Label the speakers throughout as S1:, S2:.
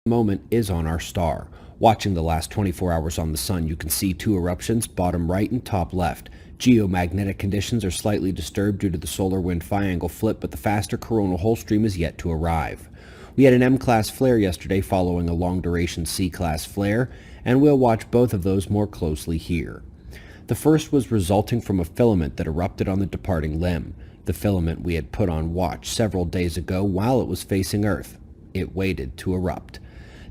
S1: Moment is on our star. Watching the last 24 hours on the sun, you can see two eruptions, bottom right and top left. Geomagnetic conditions are slightly disturbed due to the solar wind phi-angle flip, but the faster coronal hole stream is yet to arrive. We had an M-class flare yesterday following a long-duration C-class flare, and we'll watch both of those more closely here. The first was resulting from a filament that erupted on the departing limb. The filament we had put on watch several days ago while it was facing Earth. It waited to erupt.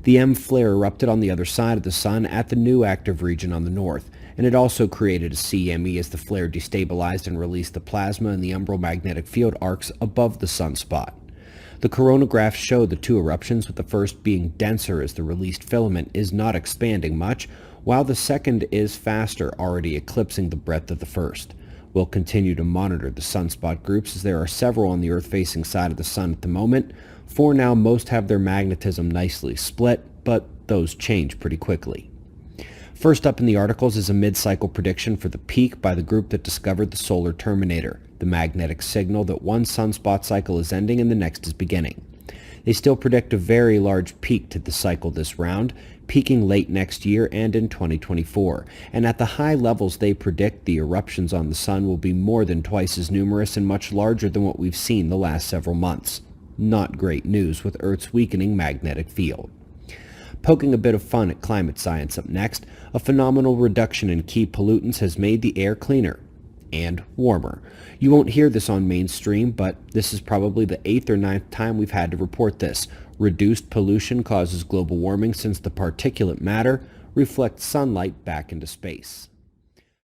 S1: The M flare erupted on the other side of the sun at the new active region on the north, and it also created a CME as the flare destabilized and released the plasma in the umbral magnetic field arcs above the sunspot. The coronagraphs show the two eruptions, with the first being denser as the released filament is not expanding much, while the second is faster, already eclipsing the breadth of the first. We'll continue to monitor the sunspot groups as there are several on the Earth-facing side of the sun at the moment. For now, most have their magnetism nicely split, but those change pretty quickly. First up in the articles is a mid-cycle prediction for the peak by the group that discovered the solar terminator, the magnetic signal that one sunspot cycle is ending and the next is beginning. They still predict a very large peak to the cycle this round, peaking late next year and in 2024. And at the high levels they predict, the eruptions on the sun will be more than twice as numerous and much larger than what we've seen the last several months. Not great news with Earth's weakening magnetic field. Poking a bit of fun at climate science up next, a phenomenal reduction in key pollutants has made the air cleaner and warmer. You won't hear this on mainstream, but this is probably the 8th or 9th time we've had to report this. Reduced pollution causes global warming since the particulate matter reflects sunlight back into space.